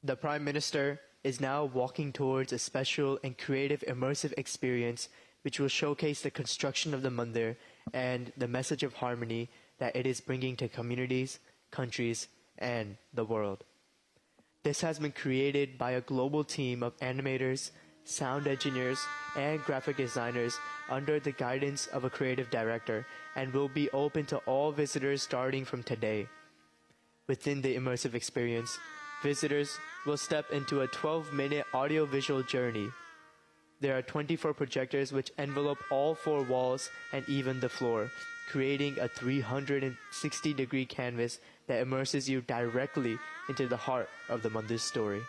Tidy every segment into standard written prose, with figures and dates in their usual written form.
The Prime Minister is now walking towards a special and creative immersive experience which will showcase the construction of the mandir and the message of harmony that it is bringing to communities, countries, and the world. This has been created by a global team of animators, sound engineers, and graphic designers under the guidance of a creative director and will be open to all visitors starting from today. Within the immersive experience, visitors will step into a 12-minute audio-visual journey. There are 24 projectors which envelop all 4 walls and even the floor, creating a 360-degree canvas that immerses you directly into the heart of the mandir's story.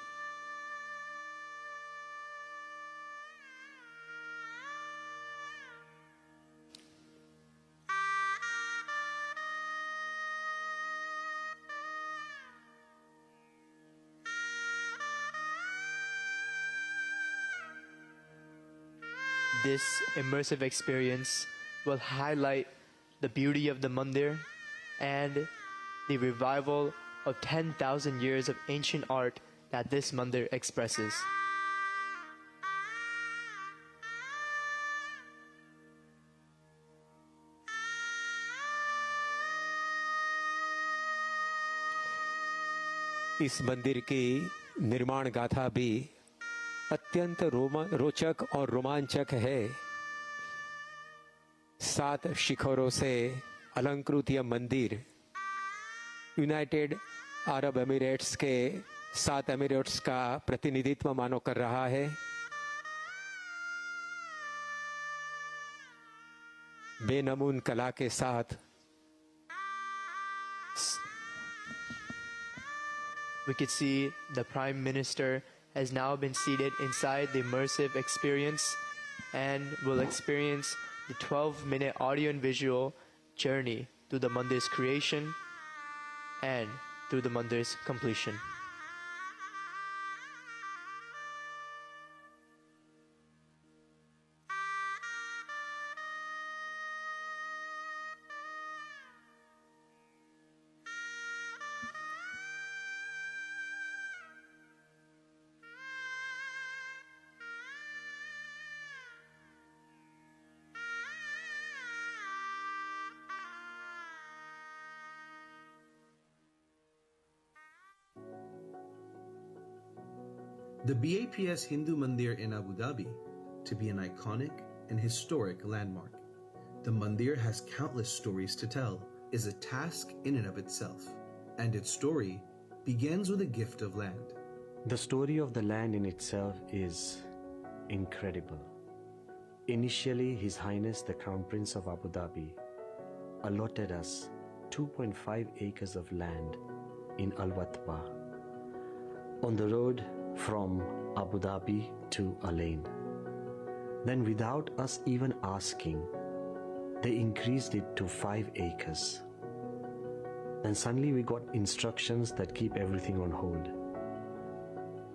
This immersive experience will highlight the beauty of the mandir and the revival of 10,000 years of ancient art that this mandir expresses. इस मंदिर की निर्माण गाथा भी अत्यंत रोचक और रोमांचक है। 7 शिखरों से अलंकृत यह मंदिर यूनाइटेड अरब एमिरेट्स के 7 एमिरेट्स का प्रतिनिधित्व मानो कर रहा है। बेनमून कला के साथ we could see the Prime Minister has now been seated inside the immersive experience and will experience the 12-minute audio and visual journey through the mandir's creation and through the mandir's completion. The BAPS Hindu Mandir in Abu Dhabi to be an iconic and historic landmark. The mandir has countless stories to tell, is a task in and of itself, and its story begins with a gift of land. The story of the land in itself is incredible. Initially, His Highness the Crown Prince of Abu Dhabi allotted us 2.5 acres of land in Al Watba on the road from Abu Dhabi to Al Ain. Then without us even asking, they increased it to 5 acres. Then suddenly we got instructions that keep everything on hold.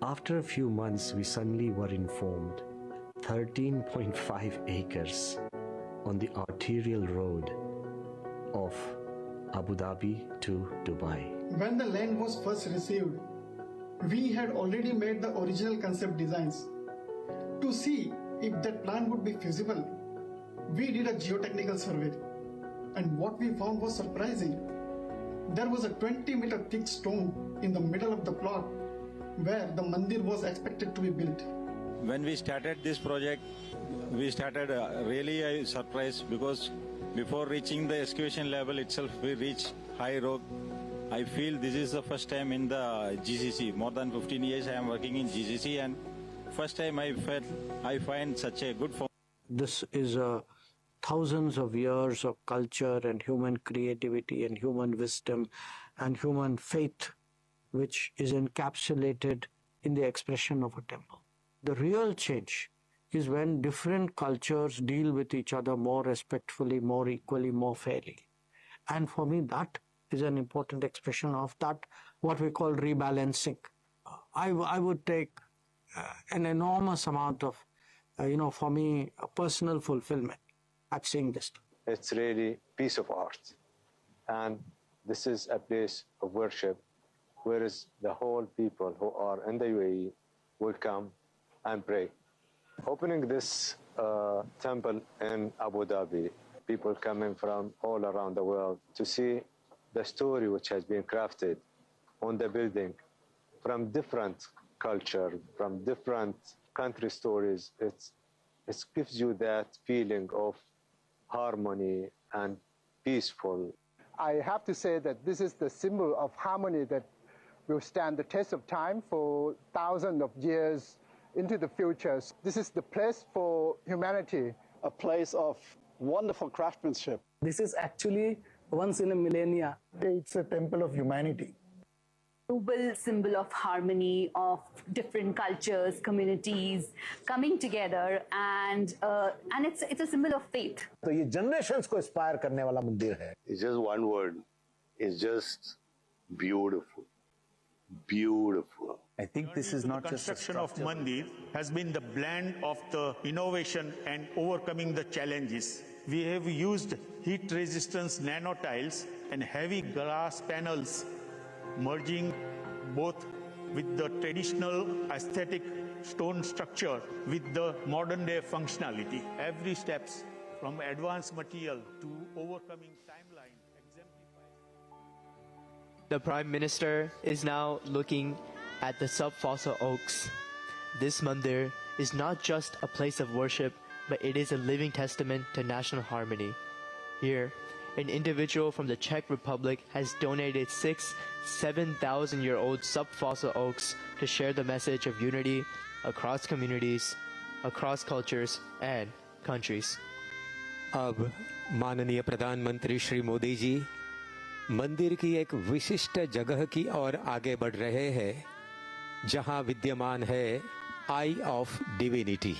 After a few months, we suddenly were informed 13.5 acres on the arterial road of Abu Dhabi to Dubai. When the land was first received, we had already made the original concept designs. To see if that plan would be feasible, we did a geotechnical survey, and what we found was surprising. There was a 20-meter thick stone in the middle of the plot where the mandir was expected to be built. When we started this project, we started really surprised because before reaching the excavation level itself, we reached high rock. I feel this is the first time in the GCC. More than 15 years I am working in GCC, and first time I find such a good form. This is thousands of years of culture and human creativity and human wisdom and human faith, which is encapsulated in the expression of a temple. The real change is when different cultures deal with each other more respectfully, more equally, more fairly. And for me, that is an important expression of that, what we call rebalancing. I would take an enormous amount of, for me, a personal fulfillment at seeing this. It's really a piece of art. And this is a place of worship whereas the whole people who are in the UAE will come and pray. Opening this temple in Abu Dhabi, people coming from all around the world to see the story which has been crafted on the building from different culture, from different country stories. It gives you that feeling of harmony and peaceful. I have to say that this is the symbol of harmony that will stand the test of time for thousands of years into the future. This is the place for humanity. A place of wonderful craftsmanship. This is actually once in a millennia. It's a temple of humanity. Noble symbol of harmony, of different cultures, communities coming together, and it's a symbol of faith. तो ये generations को inspire करने वाला मंदिर है. It's just one word. It's just beautiful. Beautiful. I think this is not just a structure. The construction of Mandir has been the blend of the innovation and overcoming the challenges. We have used heat resistance nano tiles and heavy glass panels, merging both with the traditional aesthetic stone structure with the modern day functionality. Every steps from advanced material to overcoming timeline exemplifies. The Prime Minister is now looking at the subfossil oaks. This mandir is not just a place of worship, but it is a living testament to national harmony. Here, an individual from the Czech Republic has donated 6 7,000-year-old subfossil oaks to share the message of unity across communities, across cultures and countries. अब माननीय प्रधानमंत्री श्री मोदी जी मंदिर की एक विशिष्ट जगह की ओर आगे बढ़ रहे हैं, जहां विद्यमान है आई ऑफ डिविनिटी,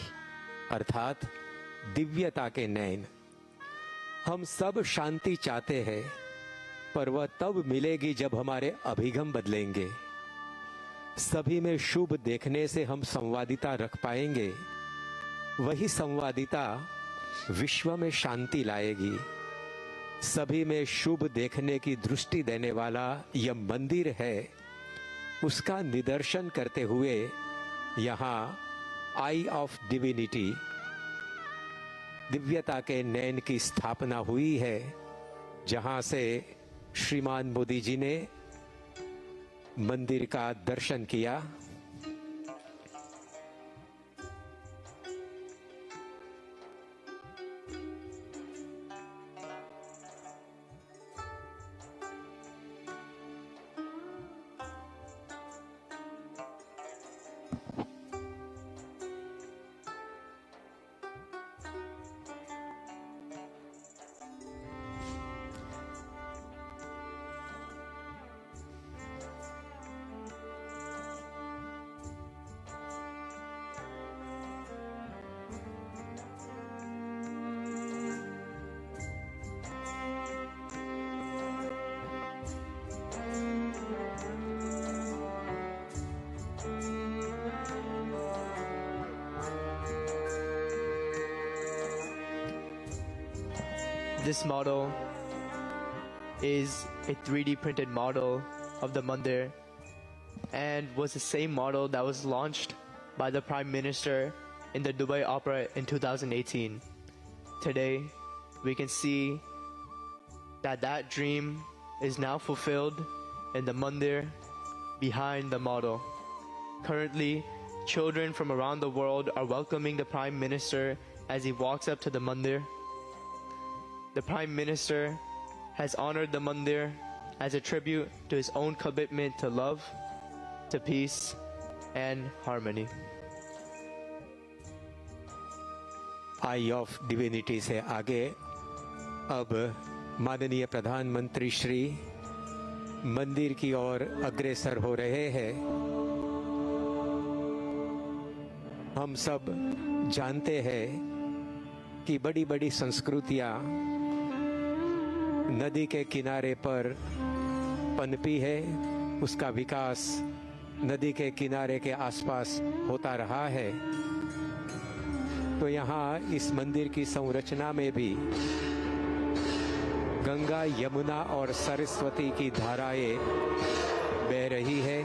अर्थात दिव्यता के नयन। हम सब शांति चाहते हैं, पर वह तब मिलेगी जब हमारे अभिगम बदलेंगे। सभी में शुभ देखने से हम संवादिता रख पाएंगे। वही संवादिता विश्व में शांति लाएगी। सभी में शुभ देखने की दृष्टि देने वाला यह मंदिर है, उसका निदर्शन करते हुए यहाँ आई ऑफ डिविनिटी, दिव्यता के नयन की स्थापना हुई है, जहां से श्रीमान मोदी जी ने मंदिर का दर्शन किया। This model is a 3D printed model of the mandir and was the same model that was launched by the Prime Minister in the Dubai Opera in 2018. Today, we can see that that dream is now fulfilled in the mandir behind the model. Currently, children from around the world are welcoming the Prime Minister as he walks up to the mandir. The Prime Minister has honored the mandir as a tribute to his own commitment to love, to peace, and harmony. I of divinity से आगे अब माननीय प्रधानमंत्री श्री मंदिर की ओर अग्रसर हो रहे हैं। हम सब जानते हैं कि बड़ी-बड़ी संस्कृतियां नदी के किनारे पर पनपी है, उसका विकास नदी के किनारे के आसपास होता रहा है। तो यहाँ इस मंदिर की संरचना में भी गंगा, यमुना और सरस्वती की धाराएं बह रही है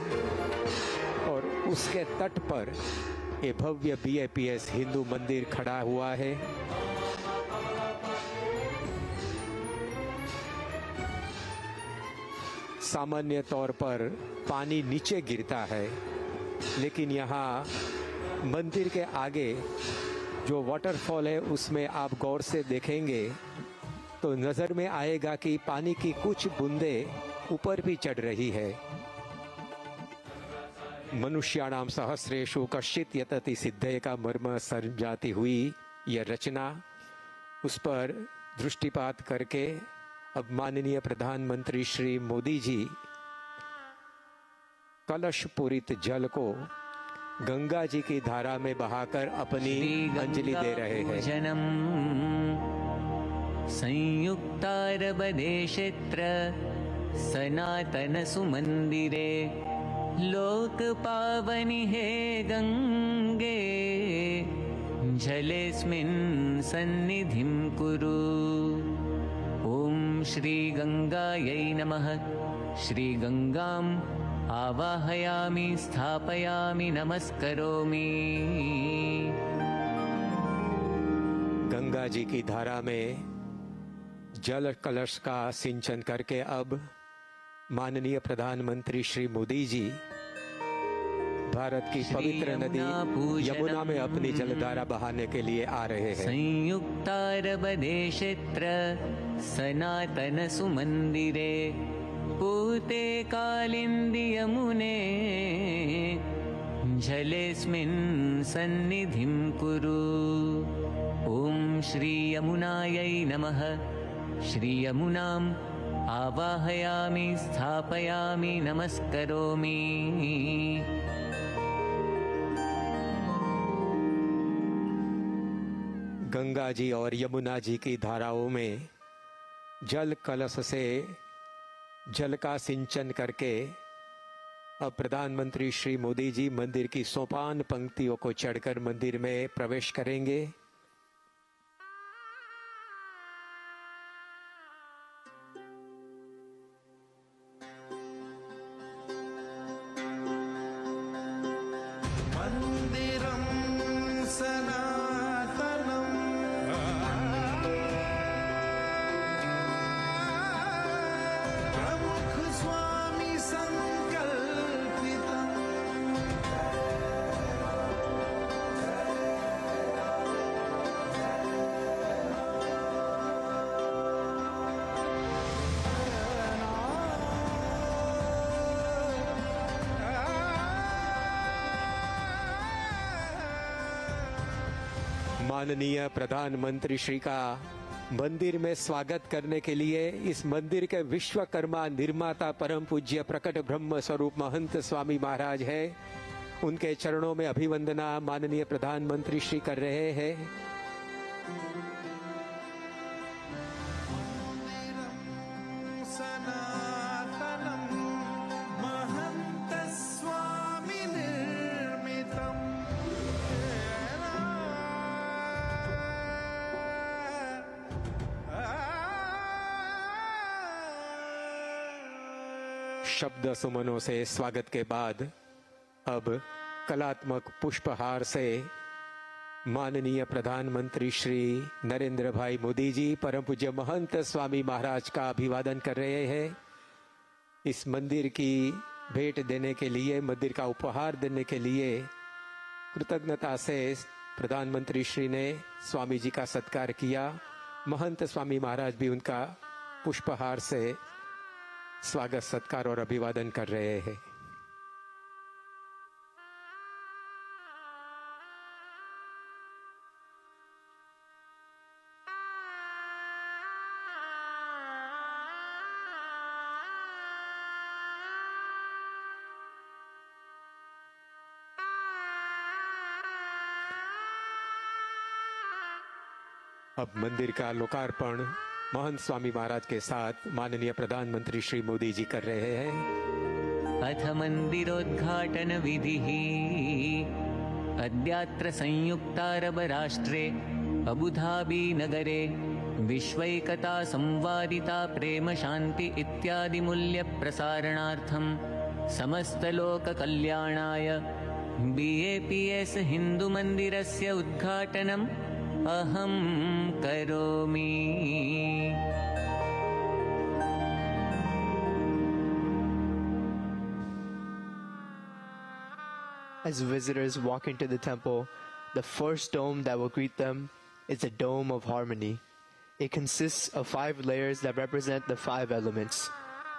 और उसके तट पर ये भव्य BAPS हिंदू मंदिर खड़ा हुआ है। सामान्य तौर पर पानी नीचे गिरता है, लेकिन यहाँ मंदिर के आगे जो वाटरफॉल है उसमें आप गौर से देखेंगे तो नजर में आएगा कि पानी की कुछ बूंदें ऊपर भी चढ़ रही है। मनुष्याणाम सहस्रेषु कश्चित् यतति सिद्धये का मर्म समझाती हुई यह रचना, उस पर दृष्टिपात करके अब माननीय प्रधानमंत्री श्री मोदी जी कलश पूरित जल को गंगा जी की धारा में बहाकर अपनी अंजलि दे रहे हैं। संयुक्तारबदेशेत्र सनातन सुमंदिरे लोक पावनि हे गंगे जलेस्मिन् सन्निधिं कुरु। ओम श्री गंगायै नमः। श्री गंगाम् आवाहयामि स्थापयामि नमस्करोमि। गंगा जी की धारा में जल कलश का सिंचन करके अब माननीय प्रधानमंत्री श्री मोदी जी भारत की पवित्र नदी यमुना में अपनी जलधारा बहाने के लिए आ रहे हैं। संयुक्तारबदेशेत्र सनातन सुमंदिरे पूते कालिंदी यमुने जलेस्मिन् सन्निधिं कुरु। ओम श्री यमुनायै नमः। श्री यमुनाम् आवाहयामि स्थापयामि नमस्करोमि। गंगा जी और यमुना जी की धाराओं में जल कलश से जल का सिंचन करके अब प्रधानमंत्री श्री मोदी जी मंदिर की सोपान पंक्तियों को चढ़कर मंदिर में प्रवेश करेंगे। माननीय प्रधानमंत्री श्री का मंदिर में स्वागत करने के लिए इस मंदिर के विश्वकर्मा निर्माता परम पूज्य प्रकट ब्रह्म स्वरूप महंत स्वामी महाराज है। उनके चरणों में अभिवंदना माननीय प्रधानमंत्री श्री कर रहे हैं। शब्द सुमनों से स्वागत के बाद अब कलात्मक पुष्पहार से माननीय प्रधानमंत्री श्री नरेंद्र भाई मोदी जी परम पूज्य महंत स्वामी महाराज का अभिवादन कर रहे हैं। इस मंदिर की भेंट देने के लिए, मंदिर का उपहार देने के लिए कृतज्ञता से प्रधानमंत्री श्री ने स्वामी जी का सत्कार किया। महंत स्वामी महाराज भी उनका पुष्पहार से स्वागत सत्कार और अभिवादन कर रहे हैं। अब मंदिर का लोकार्पण महंत स्वामी महाराज के साथ माननीय प्रधानमंत्री श्री मोदी जी कर रहे हैं। अथ मंदिरोद्घाटन विधिः अद्यात्र संयुक्तारब राष्ट्रे अबुधाबी नगरे विश्वैकता संवादिता प्रेम शांति इत्यादि मूल्य प्रसारणार्थम समस्त लोक कल्याणाय BAPS हिंदू मंदिरस्य उद्घाटनम अहम करोमि। As visitors walk into the temple, the first dome that will greet them is the Dome of Harmony. It consists of 5 layers that represent the 5 elements.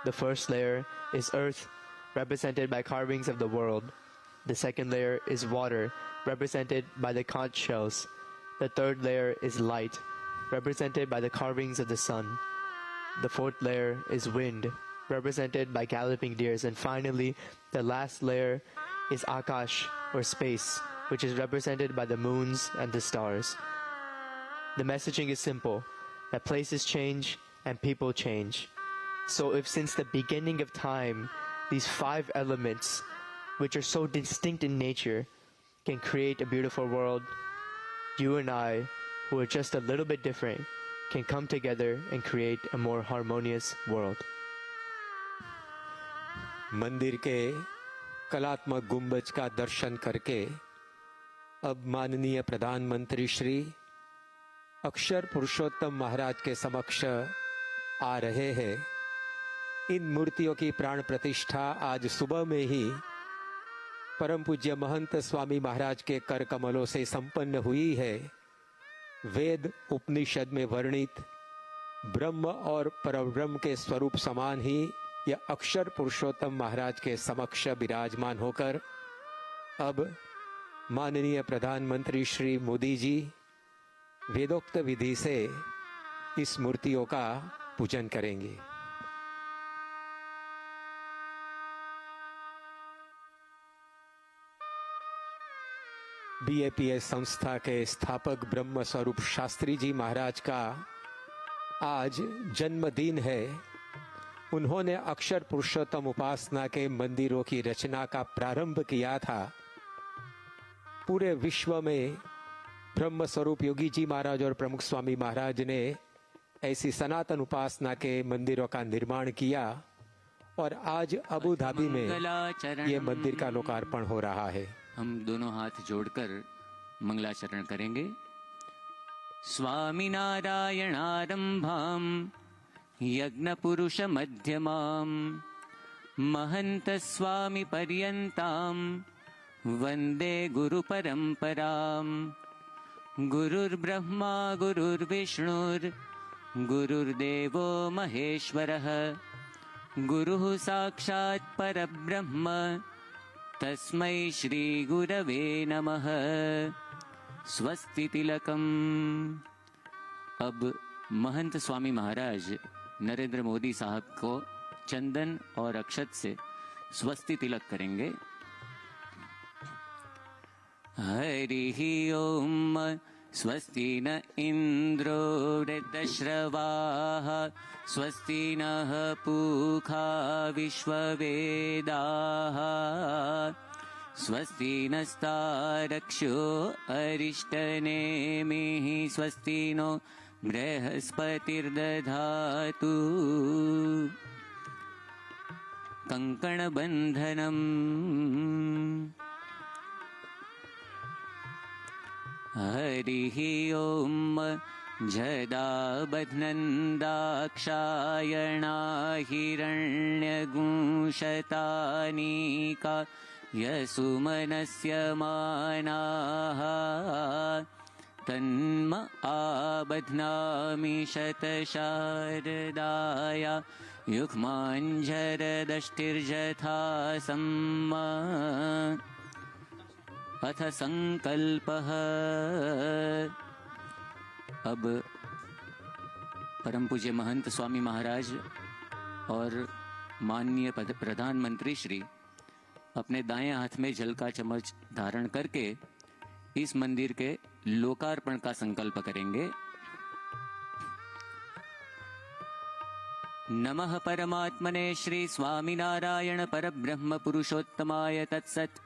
The first layer is earth, represented by carvings of the world. The second layer is water, represented by the conch shells. The third layer is light, represented by the carvings of the sun. The fourth layer is wind, represented by galloping deers. And finally, the last layer is Akash, or space, which is represented by the moons and the stars. The messaging is simple, that places change and people change. So if since the beginning of time, these 5 elements, which are so distinct in nature, can create a beautiful world, you and I, who are just a little bit different, can come together and create a more harmonious world. मंदिर के कलात्मक गुंबज का दर्शन करके अब माननीय प्रधानमंत्री श्री अक्षर पुरुषोत्तम महाराज के समक्ष आ रहे हैं। इन मूर्तियों की प्राण प्रतिष्ठा आज सुबह में ही परम पूज्य महंत स्वामी महाराज के कर कमलों से संपन्न हुई है। वेद उपनिषद में वर्णित ब्रह्म और परब्रह्म के स्वरूप समान ही यह अक्षर पुरुषोत्तम महाराज के समक्ष विराजमान होकर अब माननीय प्रधानमंत्री श्री मोदी जी वेदोक्त विधि से इस मूर्तियों का पूजन करेंगे। BAPS संस्था के स्थापक ब्रह्म स्वरूप शास्त्री जी महाराज का आज जन्मदिन है। उन्होंने अक्षर पुरुषोत्तम उपासना के मंदिरों की रचना का प्रारंभ किया था। पूरे विश्व में ब्रह्म स्वरूप योगी जी महाराज और प्रमुख स्वामी महाराज ने ऐसी सनातन उपासना के मंदिरों का निर्माण किया और आज अबू धाबी में ये मंदिर का लोकार्पण हो रहा है। हम दोनों हाथ जोड़कर मंगलाचरण करेंगे। स्वामी नारायणारंभाम यज्ञ पुरुष मध्यमाम महंत स्वामी पर्यंताम वंदे गुरु परंपराम। गुरुर्ब्रह्मा गुरुर्विष्णुर् गुरुर्देवो महेश्वरः गुरुः साक्षात् परब्रह्म तस्मै श्री गुरवे नमः। स्वस्ति तिलकम। अब महंत स्वामी महाराज नरेंद्र मोदी साहब को चंदन और अक्षत से स्वस्ति तिलक करेंगे। हरि ओम। स्वस्ति न इंद्रो वृद्धश्रवाः स्वस्ति नः पूषा विश्ववेदाः स्वस्ति नस्तारक्षो अरिष्टनेमिः स्वस्ति नो बृहस्पतिर्दधातु। कंकणबन्धनम्। हरिः ओम। जदा बध्नन्दाक्षायणा हिरण्यगुंशतानीका यसुमनस्य मानाः तन्म आबध्नामि शतशारदाया युग्माञ्जरदष्टिर्यथा सम्मा। अथ संकल्पः। अब परम पूज्य महंत स्वामी महाराज और माननीय प्रधानमंत्री श्री अपने दाएं हाथ में जल का चम्मच धारण करके इस मंदिर के लोकार्पण का संकल्प करेंगे। नमः परमात्मने श्री स्वामिनारायण परब्रह्म पुरुषोत्तमाय तत्सत्।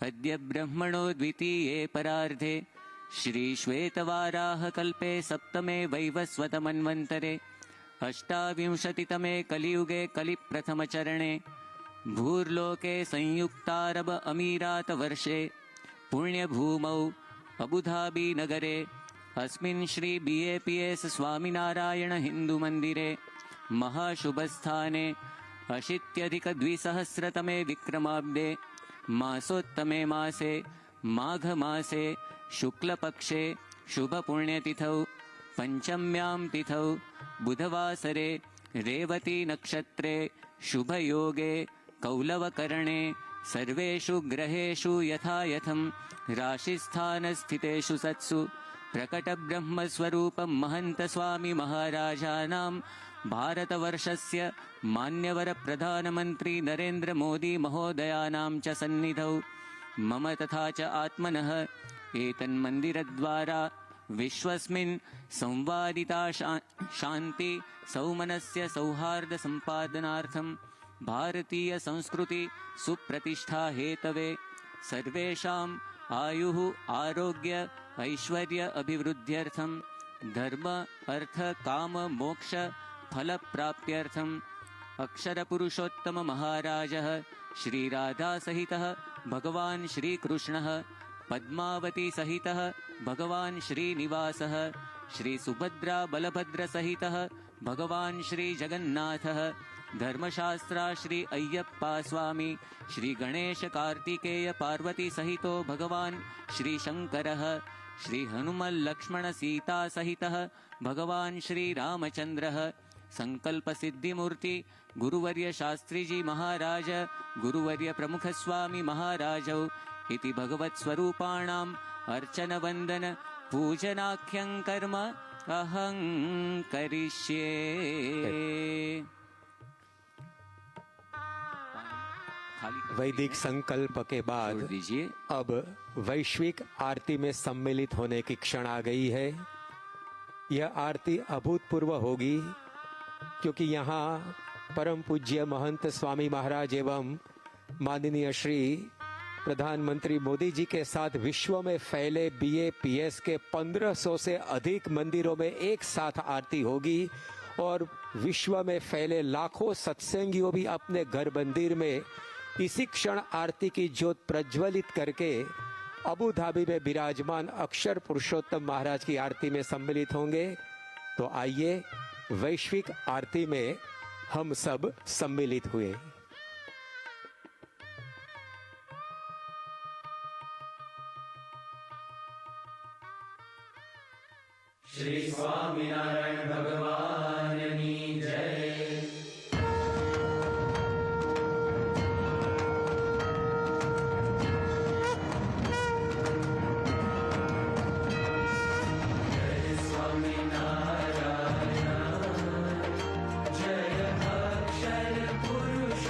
अद्य ब्रह्मणो द्वितीये परार्धे श्रीश्वेतवाराहकल्पे सप्तमे वैवस्वतमन्वन्तरे अष्टाविंशतितमे कलियुगे कलिप्रथमचरणे भूर्लोके संयुक्तारब अमीरात वर्षे पुण्यभूमौ अबुधाबी नगरे अस्मिन् श्री BAPS स्वामिनारायण हिन्दुमन्दिरे महाशुभस्थाने अशीत्यधिक-द्विसहस्रतमे विक्रमाब्दे मासोत्तमे मासे माघमासे शुक्लपक्षे शुभपुण्यतिथौ पंचम्यां तिथौ बुधवासरे रेवती नक्षत्रे शुभयोगे कौलवकरणे सर्वेषु ग्रहेषु यथायथं राशिस्थानस्थितेषु सत्सु प्रकटब्रह्मस्वरूपं महन्तस्वामी महाराजानां भारतवर्षस्य मान्यवर प्रधानमन्त्री नरेन्द्र मोदी महोदयानां च सन्निधौ मम तथा च आत्मनः एतन्मन्दिरद्वारा विश्वस्मिन् संवादिता शान्ति सौमनस्य सौहार्द सम्पादनार्थं भारतीय संस्कृति सुप्रतिष्ठा हेतवे सर्वेषाम् आयुः आरोग्य ऐश्वर्य अभिवृद्ध्यर्थं धर्म अर्थ काम मोक्ष फल प्राप्त्यर्थं अक्षरपुरुषोत्तम महाराजः श्री राधा सहितः भगवान् श्रीकृष्णः पद्मावती सहितः भगवान् श्रीनिवासः श्री सुभद्रा बलभद्र सहितः भगवान् श्री जगन्नाथः धर्मशास्त्रा श्री अय्यप्पा स्वामी श्री गणेश कार्तिकेय पार्वती सहितो भगवान् श्री शंकरः श्री हनुमल लक्ष्मण सीता सहितः भगवान् श्री रामचंद्रः संकल्प सिद्धिमूर्ति गुरुवर्य शास्त्री जी महाराज गुरुवर्य प्रमुख स्वामी महाराजौ इति भगवत् स्वरूपाणाम् अर्चन वंदन पूजनाख्यं कर्म अहं करिष्ये। वैदिक संकल्प के बाद अब वैश्विक आरती में सम्मिलित होने की क्षण आ गई है। यह आरती अभूतपूर्व होगी क्योंकि यहाँ परम पूज्य महंत स्वामी महाराज एवं माननीय श्री प्रधानमंत्री मोदी जी के साथ विश्व में फैले BAPS के 1500 से अधिक मंदिरों में एक साथ आरती होगी और विश्व में फैले लाखों सत्संगियों भी अपने घर मंदिर में इसी क्षण आरती की ज्योत प्रज्वलित करके अबू धाबी में विराजमान अक्षर पुरुषोत्तम महाराज की आरती में सम्मिलित होंगे। तो आइए वैश्विक आरती में हम सब सम्मिलित हुए। श्री स्वामीनारायण भगवान की जय। जय स्वामीनारायण जय अक्षर पुरुष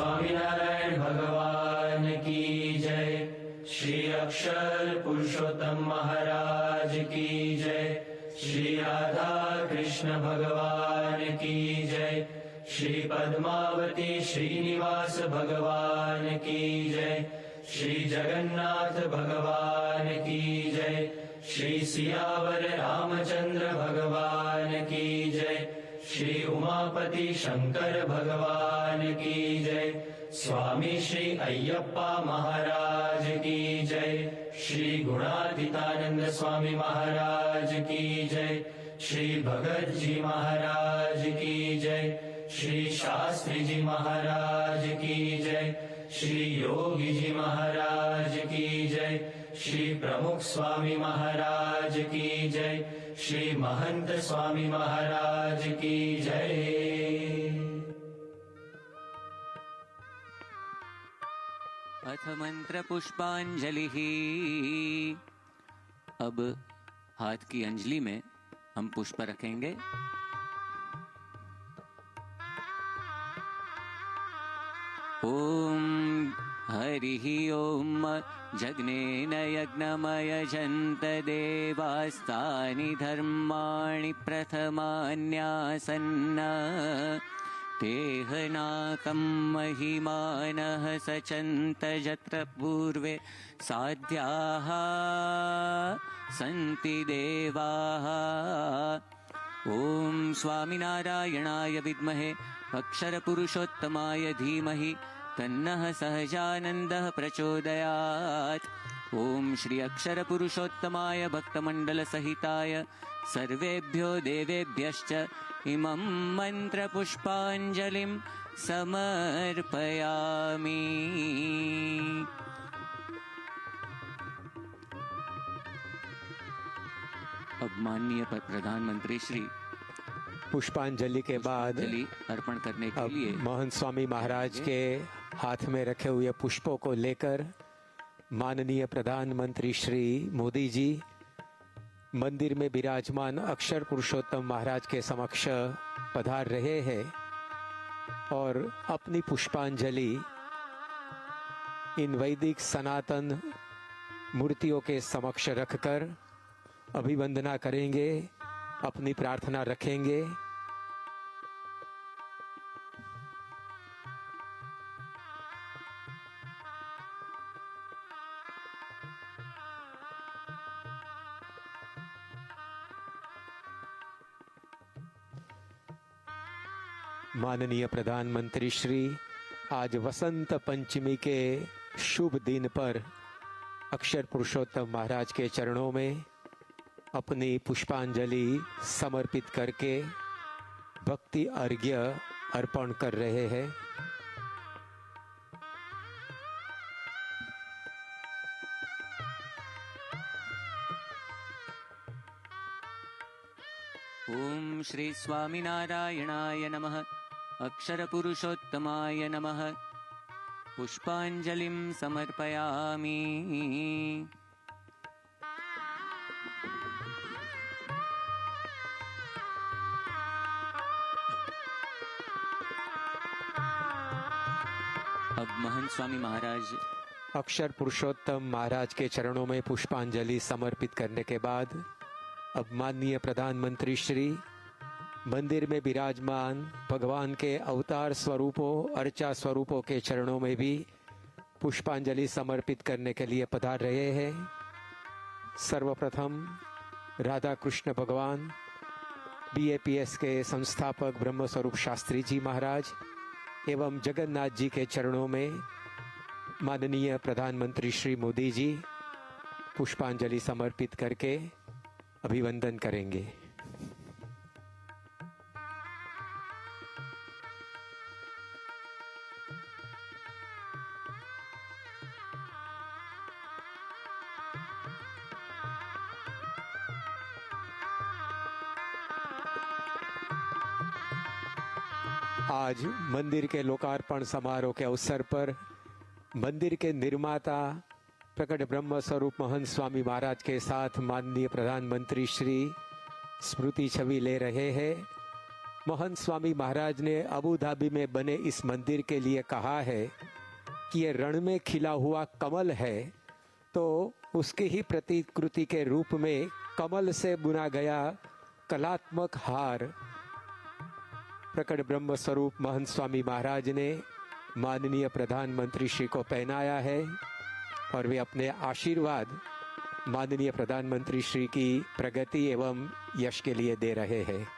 स्वामीनारायण भगवान की जय। श्री अक्षर पुरुषोत्तम महाराज की जय। श्री राधा कृष्ण भगवान की जय। श्री पद्मावती श्रीनिवास भगवान की जय। श्री जगन्नाथ भगवान की जय। श्री सियावर रामचंद्र भगवान की जय। श्री उमापति शंकर भगवान की जय। स्वामी श्री अय्यप्पा महाराज की जय। श्री गुणातीतानंद स्वामी महाराज की जय। श्री भगत जी महाराज की जय। श्री शास्त्री जी महाराज की जय। श्री योगी जी महाराज की जय। श्री प्रमुख स्वामी महाराज की जय। श्री महंत स्वामी महाराज की जय। अथ मंत्र पुष्पांजलि। अब हाथ की अंजलि में हम पुष्प रखेंगे। ओम हरिः ओम जग्नेन यज्ञमयजन्त देवास्तानि धर्माणि प्रथमान्यासन्न तेहनाकं महिमानः सचन्त यत्र पूर्वे साध्याः सन्ति देवाः। ओम स्वामिनारायणाय विद्महे अक्षरपुरुषोत्तमाय धीमहि तन्नः सहजानन्दः प्रचोदयात्। ओम श्री अक्षरपुरुषोत्तमाय भक्तमण्डलसहिताय सर्वेभ्यो देवेभ्यश्च इमं मन्त्रपुष्पाञ्जलिं समर्पयामि। अब माननीय प्रधानमंत्री श्री पुष्पांजलि के बाद अर्पण करने के लिए मोहन स्वामी महाराज के हाथ में रखे हुए पुष्पों को लेकर माननीय प्रधानमंत्री श्री मोदी जी मंदिर में विराजमान अक्षर पुरुषोत्तम महाराज के समक्ष पधार रहे हैं और अपनी पुष्पांजलि इन वैदिक सनातन मूर्तियों के समक्ष रखकर अभिवंदना करेंगे, अपनी प्रार्थना रखेंगे। माननीय प्रधानमंत्री श्री आज वसंत पंचमी के शुभ दिन पर अक्षर पुरुषोत्तम महाराज के चरणों में अपनी पुष्पांजलि समर्पित करके भक्ति अर्घ्य अर्पण कर रहे हैं। ओम श्री स्वामिनारायणाय नमः। अक्षर पुरुषोत्तमाय नमः। पुष्पांजलिं समर्पयामि। अब महंत स्वामी महाराज अक्षर पुरुषोत्तम महाराज के चरणों में पुष्पांजलि समर्पित करने के बाद अब माननीय प्रधानमंत्री श्री मंदिर में विराजमान भगवान के अवतार स्वरूपों, अर्चा स्वरूपों के चरणों में भी पुष्पांजलि समर्पित करने के लिए पधार रहे हैं। सर्वप्रथम राधा कृष्ण भगवान BAPS के संस्थापक ब्रह्म स्वरूप शास्त्री जी महाराज एवं जगन्नाथ जी के चरणों में माननीय प्रधानमंत्री श्री मोदी जी पुष्पांजलि समर्पित करके अभिवंदन करेंगे। आज मंदिर के लोकार्पण समारोह के अवसर पर मंदिर के निर्माता प्रकट ब्रह्म स्वरूप महंत स्वामी महाराज के साथ माननीय प्रधानमंत्री श्री स्मृति छवि ले रहे हैं महंत स्वामी महाराज ने अबू धाबी में बने इस मंदिर के लिए कहा है कि ये रण में खिला हुआ कमल है, तो उसकी ही प्रतिकृति के रूप में कमल से बुना गया कलात्मक हार प्रकट ब्रह्म स्वरूप महंत स्वामी महाराज ने माननीय प्रधानमंत्री श्री को पहनाया है और वे अपने आशीर्वाद माननीय प्रधानमंत्री श्री की प्रगति एवं यश के लिए दे रहे हैं।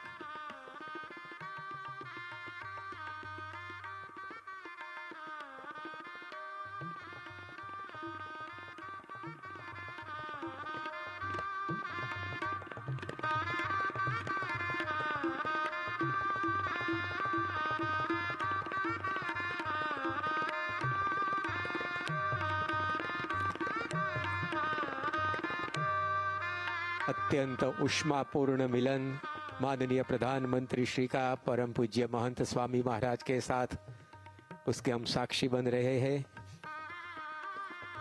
अत्यंत उष्मापूर्ण मिलन माननीय प्रधानमंत्री श्री का परम पूज्य महंत स्वामी महाराज के साथ, उसके हम साक्षी बन रहे हैं।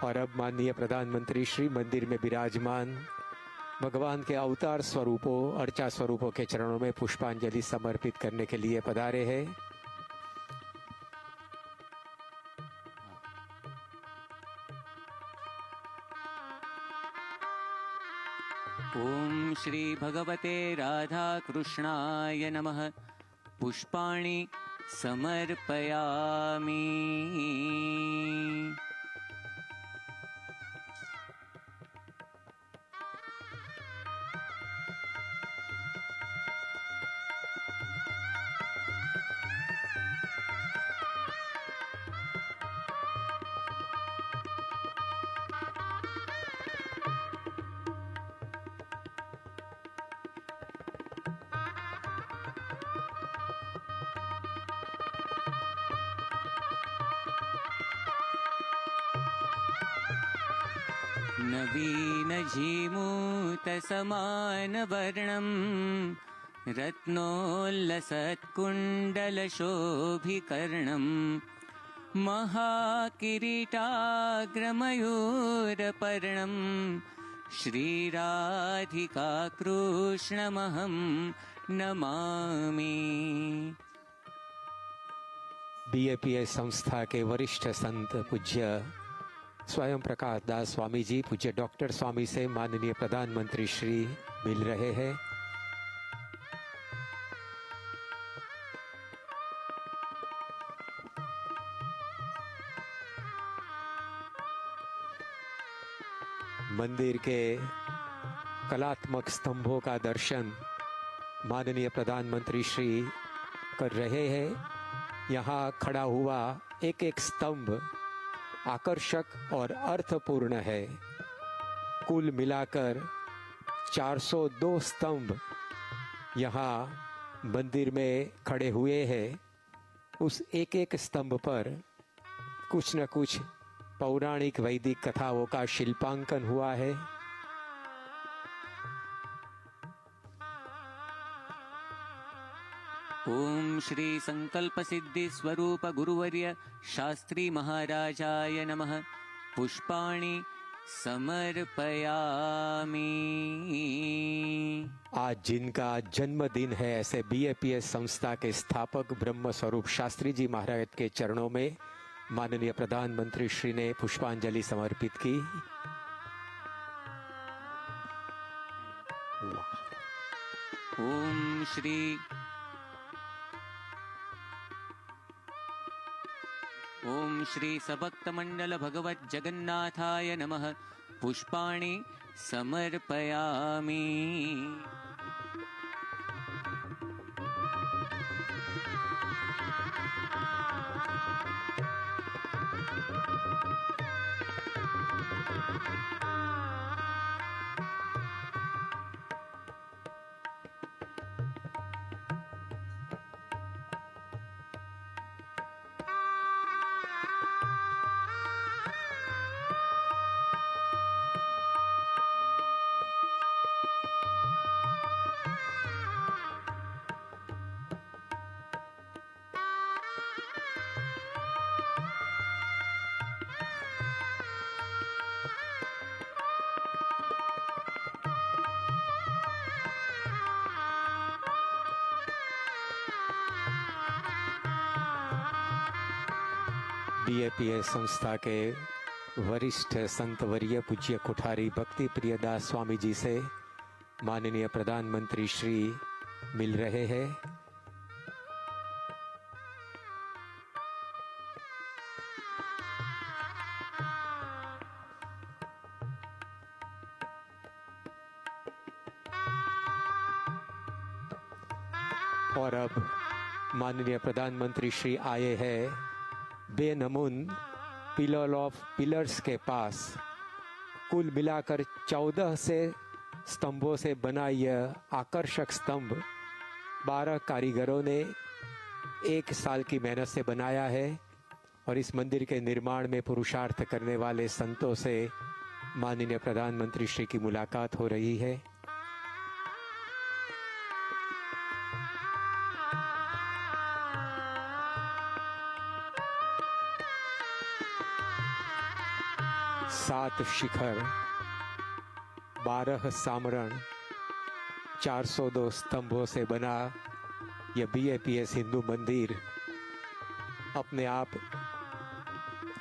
और अब माननीय प्रधानमंत्री श्री मंदिर में विराजमान भगवान के अवतार स्वरूपों, अर्चा स्वरूपों के चरणों में पुष्पांजलि समर्पित करने के लिए पधारे हैं। ओम श्री भगवते राधा कृष्णाय नमः। पुष्पाणि समर्पयामि। नवीनजीमूतसमानवर्णं रत्नोल्लसत्कुण्डलशोभिकर्णं महाकिरीटाग्रमयूरपर्णं श्रीराधिकाकृष्णमहं नमामि। बीएपीएस संस्था के वरिष्ठ संत पूज्य स्वयं प्रकाश दास स्वामी जी, पूज्य डॉक्टर स्वामी से माननीय प्रधानमंत्री श्री मिल रहे हैं। मंदिर के कलात्मक स्तंभों का दर्शन माननीय प्रधानमंत्री श्री कर रहे हैं। यहाँ खड़ा हुआ एक एक स्तंभ आकर्षक और अर्थपूर्ण है। कुल मिलाकर 402 स्तंभ यहाँ मंदिर में खड़े हुए हैं। उस एक एक स्तंभ पर कुछ न कुछ पौराणिक वैदिक कथाओं का शिल्पांकन हुआ है। ओम श्री संकल्प सिद्धि स्वरूप गुरुवर्य शास्त्री महाराजाय नमः। पुष्पाणि समर्पयामि। आज जिनका जन्मदिन है, ऐसे बीएपीएस संस्था के स्थापक ब्रह्म स्वरूप शास्त्री जी महाराज के चरणों में माननीय प्रधानमंत्री श्री ने पुष्पांजलि समर्पित की। ओम श्री सभक्त मंडल भगवत जगन्नाथाय नमः। पुष्पाणि समर्पयामि। बीएपीएस संस्था के वरिष्ठ संतवर्य पूज्य कोठारी भक्ति प्रियदास स्वामी जी से माननीय प्रधानमंत्री श्री मिल रहे हैं। और अब माननीय प्रधानमंत्री श्री आए हैं बेनमून पिलर्स के पास। कुल मिलाकर 14 से स्तंभों से बना यह आकर्षक स्तंभ 12 कारीगरों ने 1 साल की मेहनत से बनाया है और इस मंदिर के निर्माण में पुरुषार्थ करने वाले संतों से माननीय प्रधानमंत्री श्री की मुलाकात हो रही है। सात शिखर, 12 सामरण, 402 स्तंभों से बना यह बीएपीएस हिंदू मंदिर अपने आप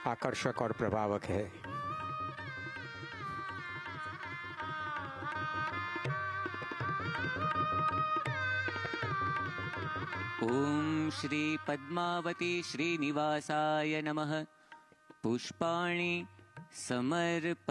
आकर्षक और प्रभावक है। ओम श्री पद्मावती श्रीनिवासाय नमः। पुष्पाणि समर्पयामि।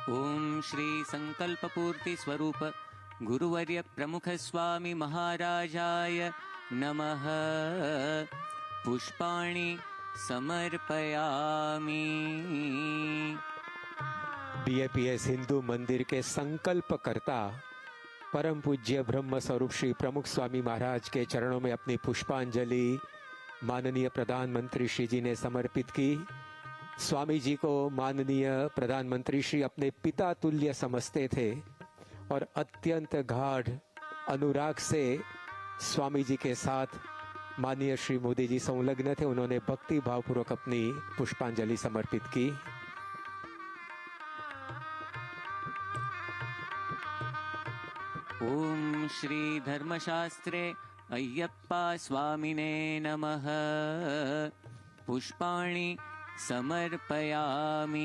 ओम श्री संकल्प पूर्ति स्वरूप गुरुवर्य प्रमुख स्वामी महाराजाय नमः। पुष्पाणि समर्पयामि। बीएपीएस हिंदू मंदिर के संकल्पकर्ता परम पूज्य ब्रह्म स्वरूप श्री प्रमुख स्वामी महाराज के चरणों में अपनी पुष्पांजलि माननीय प्रधानमंत्री श्री जी ने समर्पित की। स्वामी जी को माननीय प्रधानमंत्री श्री अपने पिता तुल्य समझते थे और अत्यंत गाढ़ अनुराग से स्वामी जी के साथ माननीय श्री मोदी जी संलग्न थे। उन्होंने भक्ति भावपूर्वक अपनी पुष्पांजलि समर्पित की। ओम श्री धर्मशास्त्रे अय्यप्पा स्वामिने नमः। पुष्पाणि समर्पयामि।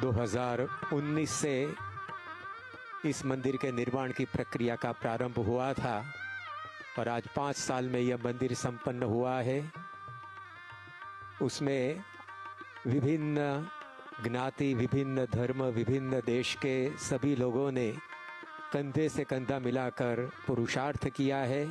दो 2019 से इस मंदिर के निर्माण की प्रक्रिया का प्रारंभ हुआ था और आज 5 साल में यह मंदिर संपन्न हुआ है। उसमें विभिन्न ज्ञाति, विभिन्न धर्म, विभिन्न देश के सभी लोगों ने कंधे से कंधा मिलाकर पुरुषार्थ किया है।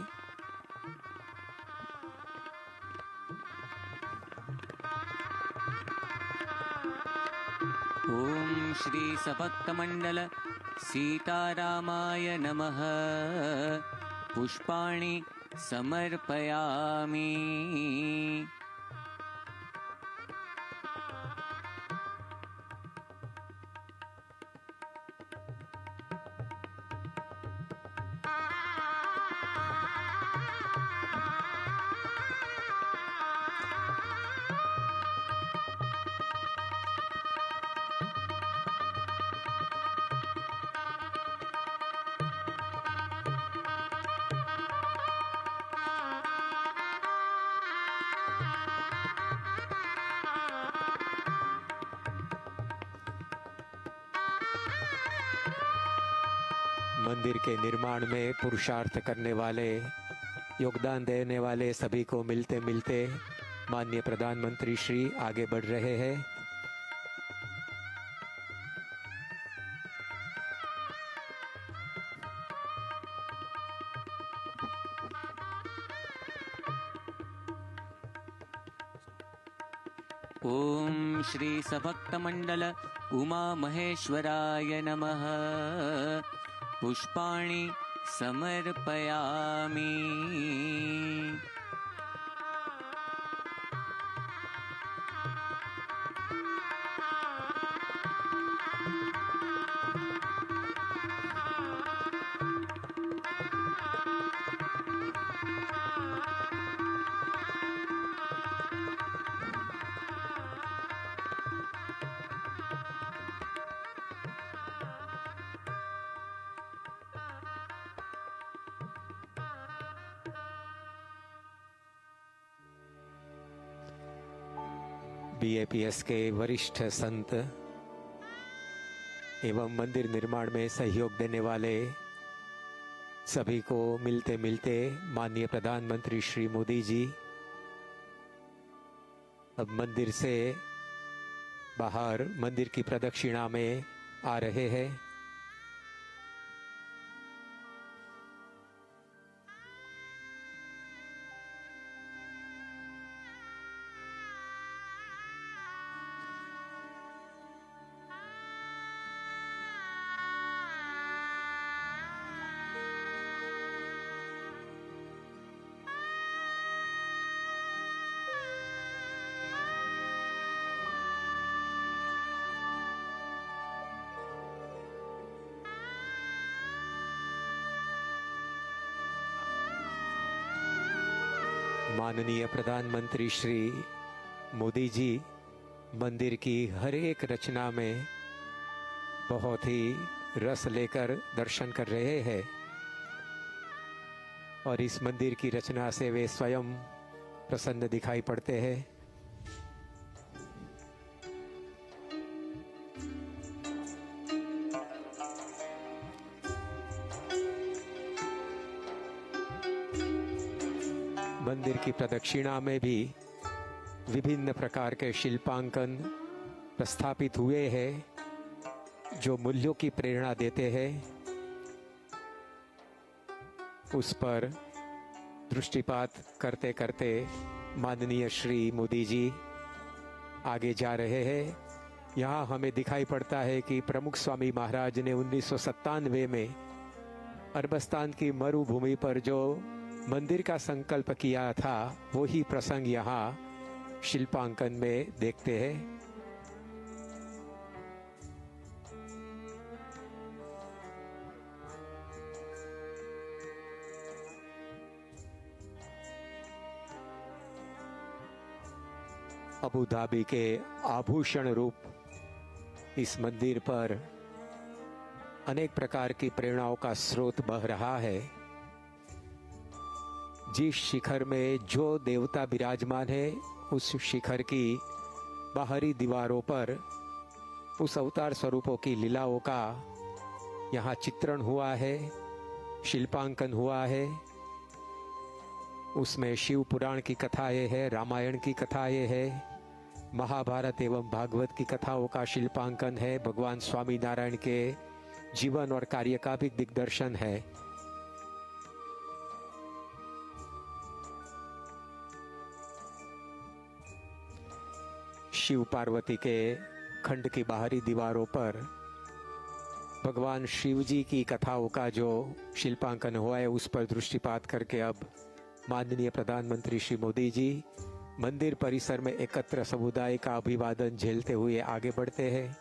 ओम श्री सभक्त मंडल सीतारामाय नमः। पुष्पाणि समर्पयामि। मंदिर के निर्माण में पुरुषार्थ करने वाले, योगदान देने वाले सभी को मिलते मिलते माननीय प्रधानमंत्री श्री आगे बढ़ रहे हैं। ओम श्री सभक्त मंडल उमा महेश्वराय नमः। पुष्पाणि समर्पयामि। BAPS के वरिष्ठ संत एवं मंदिर निर्माण में सहयोग देने वाले सभी को मिलते मिलते माननीय प्रधानमंत्री श्री मोदी जी अब मंदिर से बाहर मंदिर की प्रदक्षिणा में आ रहे हैं। माननीय प्रधानमंत्री श्री मोदी जी मंदिर की हर एक रचना में बहुत ही रस लेकर दर्शन कर रहे हैं और इस मंदिर की रचना से वे स्वयं प्रसन्न दिखाई पड़ते हैं। मंदिर की प्रदक्षिणा में भी विभिन्न प्रकार के शिल्पांकन प्रस्थापित हुए हैं जो मूल्यों की प्रेरणा देते हैं। उस पर दृष्टिपात करते करते माननीय श्री मोदी जी आगे जा रहे हैं। यहाँ हमें दिखाई पड़ता है कि प्रमुख स्वामी महाराज ने 1997 में अरबस्तान की मरुभूमि पर जो मंदिर का संकल्प किया था वही प्रसंग यहाँ शिल्पांकन में देखते हैं। अबू धाबी के आभूषण रूप इस मंदिर पर अनेक प्रकार की प्रेरणाओं का स्रोत बह रहा है। जिस शिखर में जो देवता विराजमान है उस शिखर की बाहरी दीवारों पर उस अवतार स्वरूपों की लीलाओं का यहाँ चित्रण हुआ है, शिल्पांकन हुआ है। उसमें शिव पुराण की कथाएं है, रामायण की कथाएं है, महाभारत एवं भागवत की कथाओं का शिल्पांकन है, भगवान स्वामी नारायण के जीवन और कार्य का भी दिग्दर्शन है। शिव पार्वती के खंड की बाहरी दीवारों पर भगवान शिव जी की कथाओं का जो शिल्पांकन हुआ है उस पर दृष्टिपात करके अब माननीय प्रधानमंत्री श्री मोदी जी मंदिर परिसर में एकत्र समुदाय का अभिवादन झेलते हुए आगे बढ़ते हैं।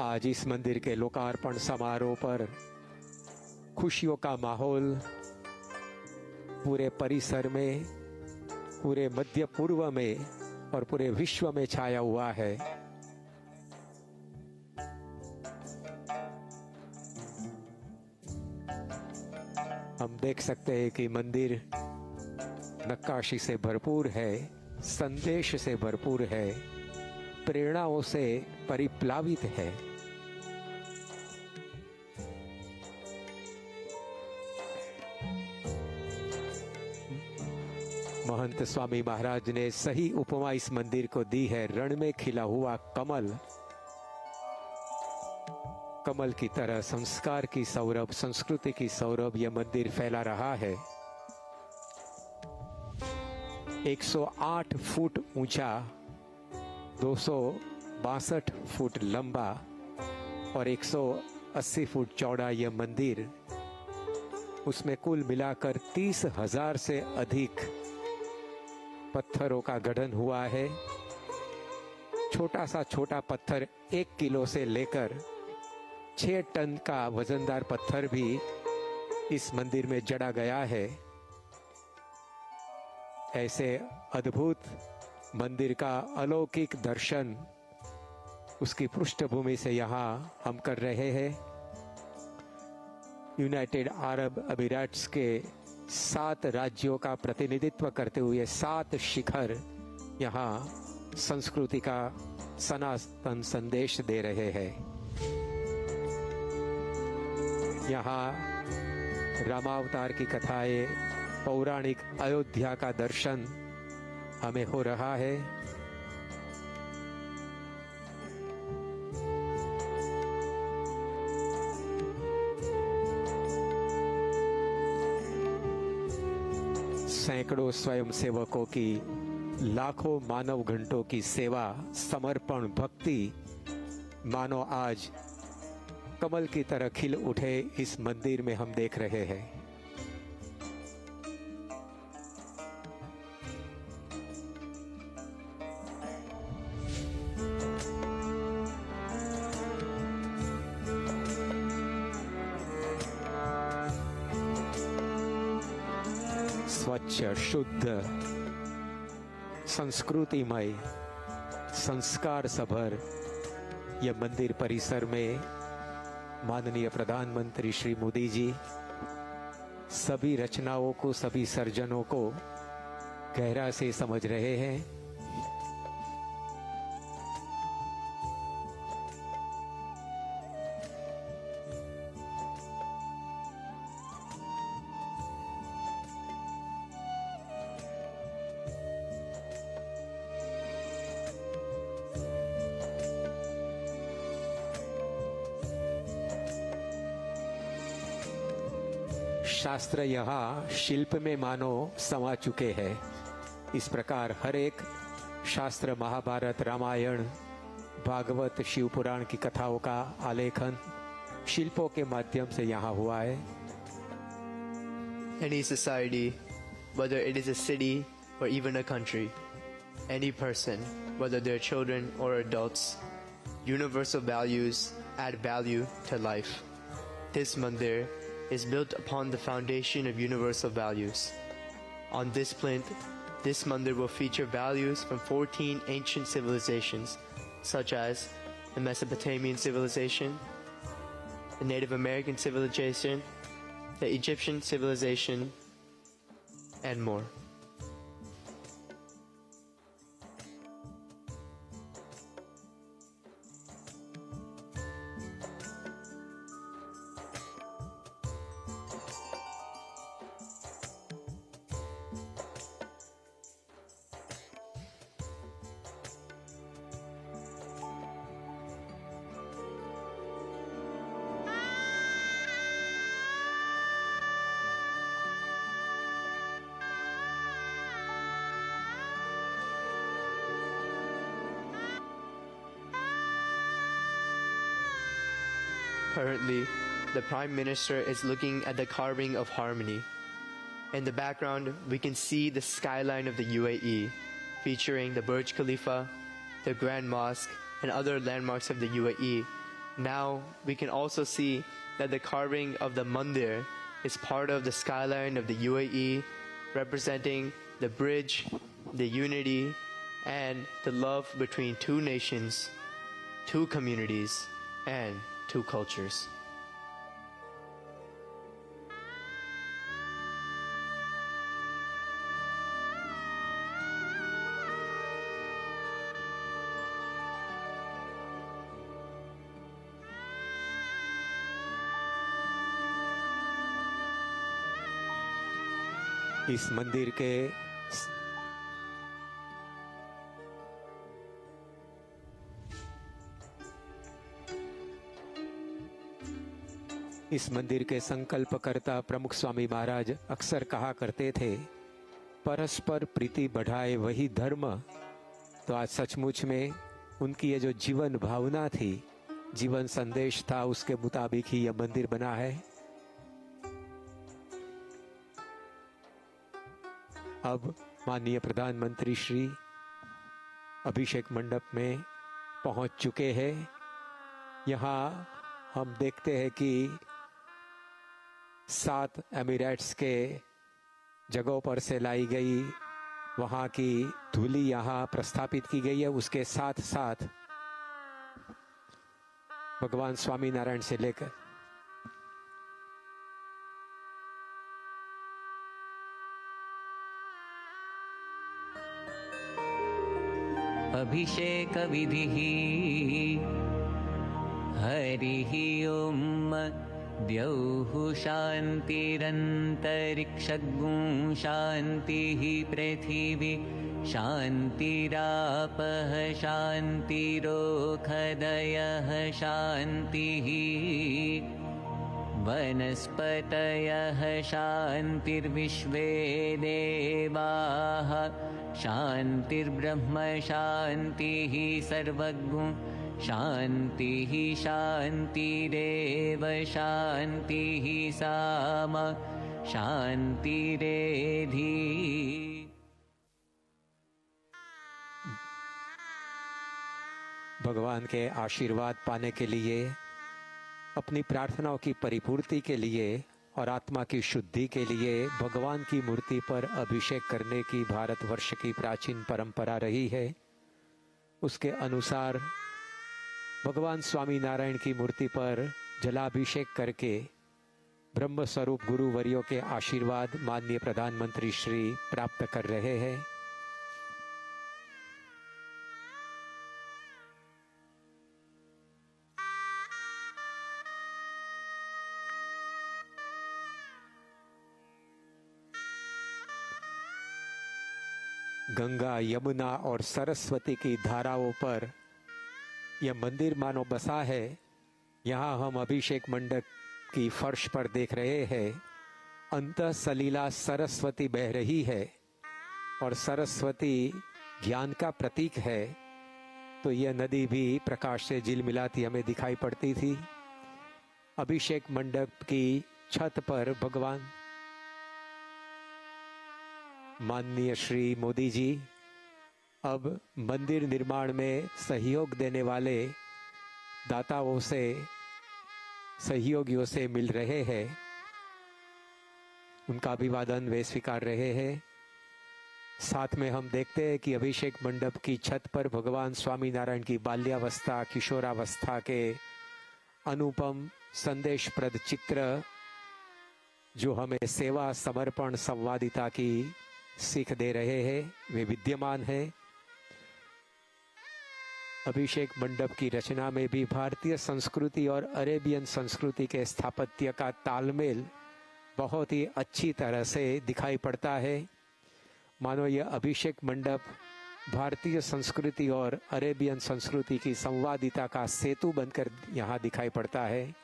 आज इस मंदिर के लोकार्पण समारोह पर खुशियों का माहौल पूरे परिसर में, पूरे मध्य पूर्व में और पूरे विश्व में छाया हुआ है। हम देख सकते हैं कि मंदिर नक्काशी से भरपूर है, संदेश से भरपूर है, प्रेरणाओं से परिप्लावित है। महंत स्वामी महाराज ने सही उपमा इस मंदिर को दी है। रण में खिला हुआ कमल, कमल की तरह संस्कार की सौरभ, संस्कृति की सौरभ यह मंदिर फैला रहा है। 108 फुट ऊंचा, 262 फुट लंबा और 180 फुट चौड़ा यह मंदिर, उसमें कुल मिलाकर 30,000 से अधिक पत्थरों का गठन हुआ है। छोटा पत्थर 1 किलो से लेकर 6 टन का वजनदार पत्थर भी इस मंदिर में जड़ा गया है। ऐसे अद्भुत मंदिर का अलौकिक दर्शन उसकी पृष्ठभूमि से यहाँ हम कर रहे हैं। यूनाइटेड अरब अमीरात्स के 7 राज्यों का प्रतिनिधित्व करते हुए 7 शिखर यहाँ संस्कृति का सनातन संदेश दे रहे हैं। यहाँ रामावतार की कथाएं, पौराणिक अयोध्या का दर्शन हमें हो रहा है। सैकड़ों स्वयंसेवकों की, लाखों मानव घंटों की सेवा, समर्पण, भक्ति मानो आज कमल की तरह खिल उठे इस मंदिर में हम देख रहे हैं। स्वच्छ, शुद्ध, संस्कृतिमय, संस्कार सभर यह मंदिर परिसर में माननीय प्रधानमंत्री श्री मोदी जी सभी रचनाओं को, सभी सर्जनों को गहरा से समझ रहे हैं। शास्त्र यहाँ शिल्प में मानो समा चुके हैं। इस प्रकार हर एक शास्त्र, महाभारत, रामायण, भागवत, शिव पुराण की कथाओं का आलेखन शिल्पों के माध्यम से यहाँ हुआ है। Any society, whether it is a city or even a country, any person, whether they're children or adults, universal values add value to life. This mandir is built upon the foundation of universal values. On this plinth, this mandir will feature values from 14 ancient civilizations, such as the Mesopotamian civilization, the Native American civilization, the Egyptian civilization, and more. Currently, the Prime Minister is looking at the carving of harmony. In the background, we can see the skyline of the UAE, featuring the Burj Khalifa, the Grand Mosque, and other landmarks of the UAE. Now, we can also see that the carving of the Mandir is part of the skyline of the UAE, representing the bridge, the unity, and the love between two nations, two communities, and two cultures. इस मंदिर के संकल्पकर्ता प्रमुख स्वामी महाराज अक्सर कहा करते थे, परस्पर प्रीति बढ़ाए वही धर्म। तो आज सचमुच में उनकी ये जो जीवन भावना थी, जीवन संदेश था, उसके मुताबिक ही यह मंदिर बना है। अब माननीय प्रधानमंत्री श्री अभिषेक मंडप में पहुंच चुके हैं। यहाँ हम देखते हैं कि 7 एमिरेट्स के जगहों पर से लाई गई वहाँ की धूली यहाँ प्रस्थापित की गई है। उसके साथ साथ भगवान स्वामीनारायण से लेकर अभिषेक विधिः हरिः ओम् द्यौः शान्तिरन्तरिक्षगुं शान्तिः पृथिवी शान्तिरापः शान्तिरोषधयः शान्तिः वनस्पतयः शान्तिर्विश्वे देवाः शान्तिर्ब्रह्म शान्तिः सर्वगुं शान्तिः शान्तिरेव शान्तिः सामा शान्तिरेधि। भगवान के आशीर्वाद पाने के लिए, अपनी प्रार्थनाओं की परिपूर्ति के लिए और आत्मा की शुद्धि के लिए भगवान की मूर्ति पर अभिषेक करने की भारतवर्ष की प्राचीन परंपरा रही है। उसके अनुसार भगवान स्वामी नारायण की मूर्ति पर जलाभिषेक करके ब्रह्म स्वरूप गुरुवर्यों के आशीर्वाद माननीय प्रधानमंत्री श्री प्राप्त कर रहे हैं। गंगा, यमुना और सरस्वती की धाराओं पर यह मंदिर मानो बसा है। यहाँ हम अभिषेक मंडप की फर्श पर देख रहे हैं, अंतः सलीला सरस्वती बह रही है और सरस्वती ज्ञान का प्रतीक है। तो यह नदी भी प्रकाश से झिलमिलाती हमें दिखाई पड़ती थी। अभिषेक मंडप की छत पर भगवान माननीय श्री मोदी जी अब मंदिर निर्माण में सहयोग देने वाले दाताओं से, सहयोगियों से मिल रहे हैं, उनका अभिवादन वे स्वीकार रहे हैं। साथ में हम देखते हैं कि अभिषेक मंडप की छत पर भगवान स्वामीनारायण की बाल्यावस्था, किशोरावस्था के अनुपम संदेशप्रद चित्र जो हमें सेवा, समर्पण, संवादिता की सीख दे रहे हैं, वे विद्यमान हैं। अभिषेक मंडप की रचना में भी भारतीय संस्कृति और अरेबियन संस्कृति के स्थापत्य का तालमेल बहुत ही अच्छी तरह से दिखाई पड़ता है। मानो यह अभिषेक मंडप भारतीय संस्कृति और अरेबियन संस्कृति की संवादिता का सेतु बनकर यहाँ दिखाई पड़ता है।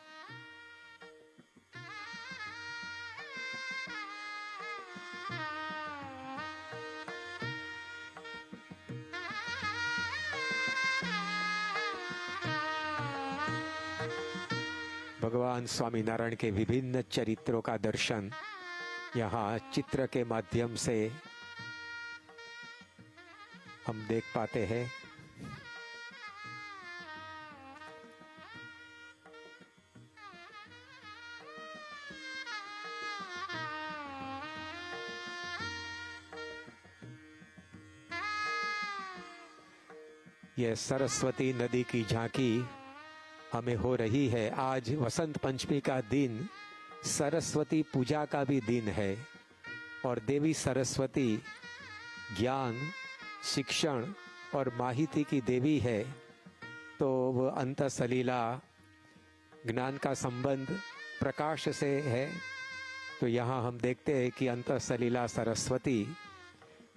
भगवान स्वामीनारायण के विभिन्न चरित्रों का दर्शन यहाँ चित्र के माध्यम से हम देख पाते हैं। यह सरस्वती नदी की झांकी हमें हो रही है। आज वसंत पंचमी का दिन सरस्वती पूजा का भी दिन है और देवी सरस्वती ज्ञान, शिक्षण और माहिती की देवी है। तो वह अंतःसलीला ज्ञान का संबंध प्रकाश से है। तो यहाँ हम देखते हैं कि अंतःसलीला सरस्वती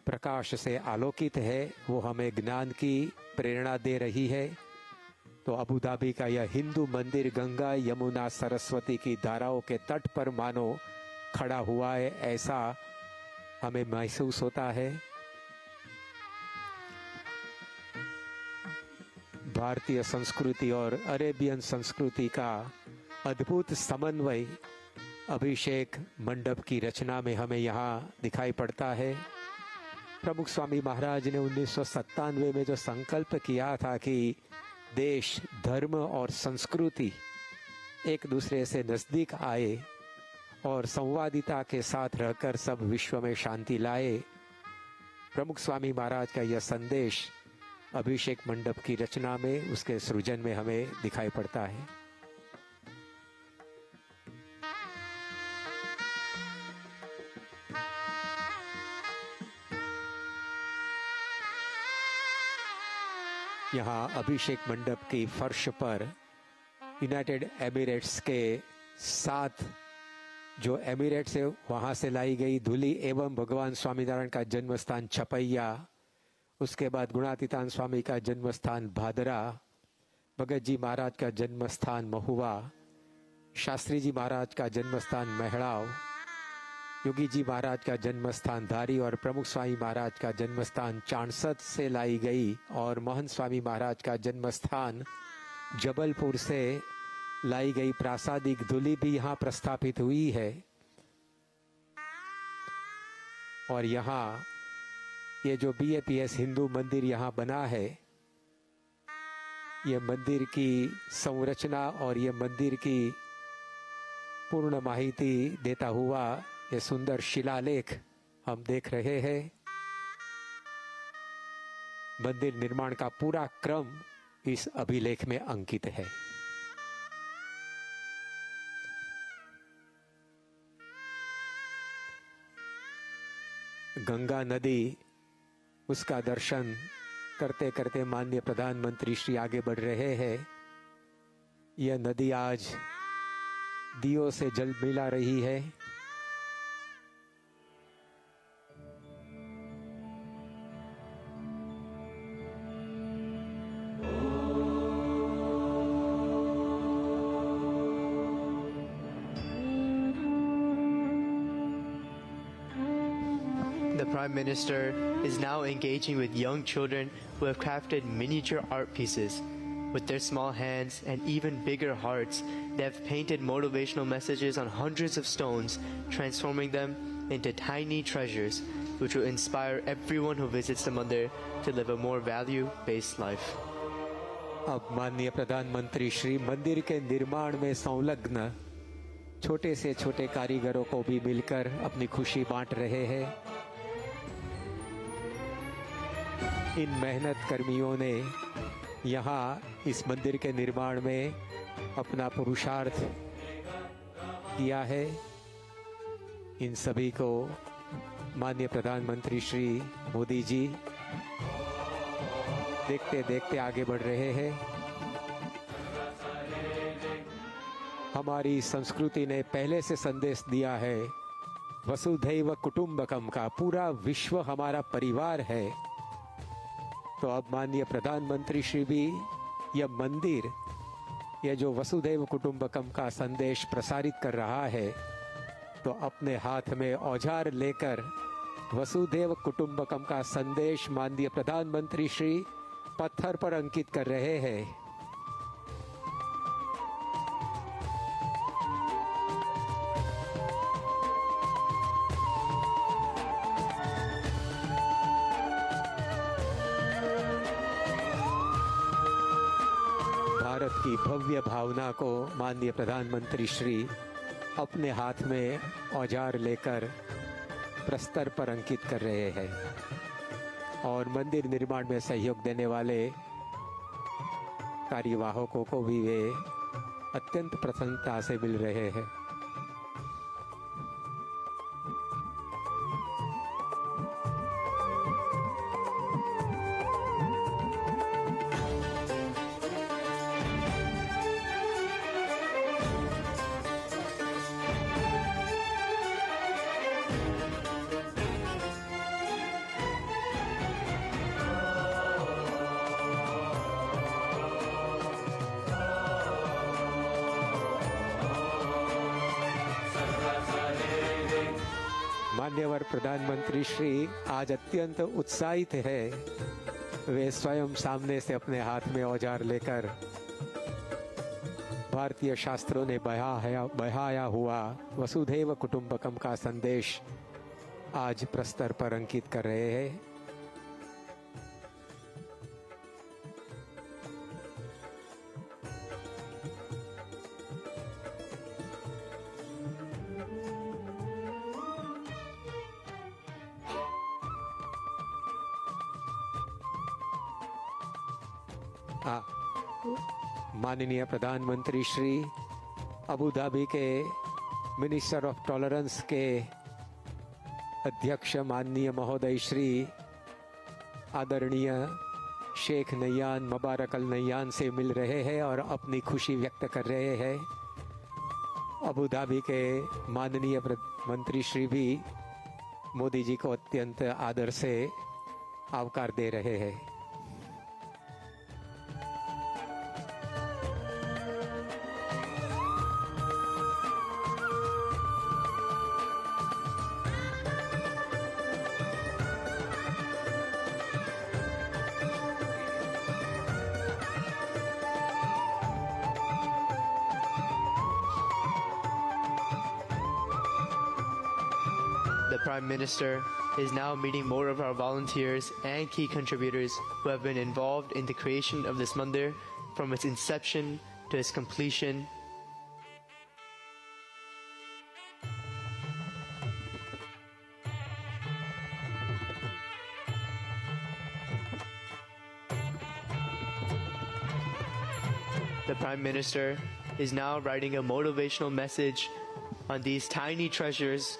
प्रकाश से आलोकित है, वो हमें ज्ञान की प्रेरणा दे रही है। तो अबू धाबी का यह हिंदू मंदिर गंगा, यमुना, सरस्वती की धाराओं के तट पर मानो खड़ा हुआ है, ऐसा हमें महसूस होता है। भारतीय संस्कृति और अरेबियन संस्कृति का अद्भुत समन्वय अभिषेक मंडप की रचना में हमें यहाँ दिखाई पड़ता है। प्रमुख स्वामी महाराज ने 1997 में जो संकल्प किया था कि देश, धर्म और संस्कृति एक दूसरे से नजदीक आए और संवादिता के साथ रहकर सब विश्व में शांति लाए, प्रमुख स्वामी महाराज का यह संदेश अभिषेक मंडप की रचना में, उसके सृजन में हमें दिखाई पड़ता है। यहाँ अभिषेक मंडप की फर्श पर यूनाइटेड एमिरेट्स के साथ जो एमिरेट्स है वहाँ से लाई गई धूली एवं भगवान स्वामीनारायण का जन्म स्थान छपैया, उसके बाद गुणातीतान स्वामी का जन्म स्थान भादरा, भगत जी महाराज का जन्म स्थान महुआ, शास्त्री जी महाराज का जन्म स्थान महड़ाव, योगी जी महाराज का जन्म स्थान धारी और प्रमुख स्वामी महाराज का जन्म स्थान चाणसद से लाई गई और महंत स्वामी महाराज का जन्म स्थान जबलपुर से लाई गई प्रासादिक धूली भी यहाँ प्रस्थापित हुई है। और यहाँ ये जो BAPS हिंदू मंदिर यहाँ बना है, ये मंदिर की संरचना और ये मंदिर की पूर्ण माहिती देता हुआ ये सुंदर शिलालेख हम देख रहे हैं। मंदिर निर्माण का पूरा क्रम इस अभिलेख में अंकित है। गंगा नदी, उसका दर्शन करते करते माननीय प्रधानमंत्री श्री आगे बढ़ रहे हैं। यह नदी आज दियों से जल मिला रही है। The Prime Minister is now engaging with young children who have crafted miniature art pieces. With their small hands and even bigger hearts, they have painted motivational messages on hundreds of stones, transforming them into tiny treasures, which will inspire everyone who visits the mandir to live a more value-based life. अब माननीय प्रधानमंत्री श्री मंदिर के निर्माण में संलग्न छोटे से छोटे कारीगरों को भी मिलकर अपनी खुशी बांट रहे हैं। इन मेहनत कर्मियों ने यहाँ इस मंदिर के निर्माण में अपना पुरुषार्थ किया है। इन सभी को माननीय प्रधानमंत्री श्री मोदी जी देखते देखते आगे बढ़ रहे हैं। हमारी संस्कृति ने पहले से संदेश दिया है, वसुधैव कुटुंबकम का, पूरा विश्व हमारा परिवार है। तो अब माननीय प्रधानमंत्री श्री भी यह मंदिर, यह जो वसुधैव कुटुंबकम का संदेश प्रसारित कर रहा है, तो अपने हाथ में औजार लेकर वसुधैव कुटुंबकम का संदेश माननीय प्रधानमंत्री श्री पत्थर पर अंकित कर रहे हैं। की भव्य भावना को माननीय प्रधानमंत्री श्री अपने हाथ में औजार लेकर प्रस्तर पर अंकित कर रहे हैं और मंदिर निर्माण में सहयोग देने वाले कार्यवाहकों को भी वे अत्यंत प्रसन्नता से मिल रहे हैं। मान्यवर प्रधानमंत्री श्री आज अत्यंत उत्साहित है। वे स्वयं सामने से अपने हाथ में औजार लेकर भारतीय शास्त्रों ने बहाया हुआ वसुधैव कुटुंबकम का संदेश आज प्रस्तर पर अंकित कर रहे हैं। माननीय प्रधानमंत्री श्री अबू धाबी के मिनिस्टर ऑफ टॉलरेंस के अध्यक्ष माननीय महोदय श्री आदरणीय शेख नैयान मुबारक अल नैयान से मिल रहे हैं और अपनी खुशी व्यक्त कर रहे हैं। अबू धाबी के माननीय मंत्री श्री भी मोदी जी को अत्यंत आदर से आवकार दे रहे हैं। The Prime Minister is now meeting more of our volunteers and key contributors who have been involved in the creation of this mandir from its inception to its completion. The Prime Minister is now writing a motivational message on these tiny treasures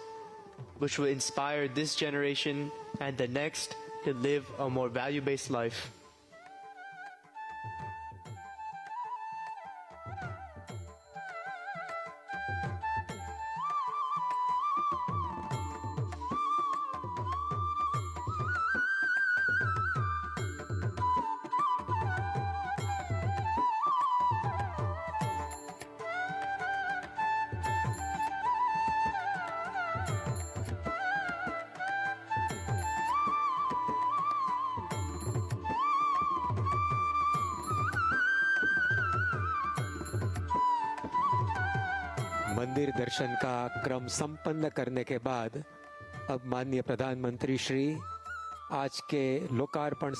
which will inspire this generation and the next to live a more value-based life. मंदिर दर्शन का क्रम संपन्न करने के बाद अब माननीय प्रधानमंत्री श्री आज के लोकार्पण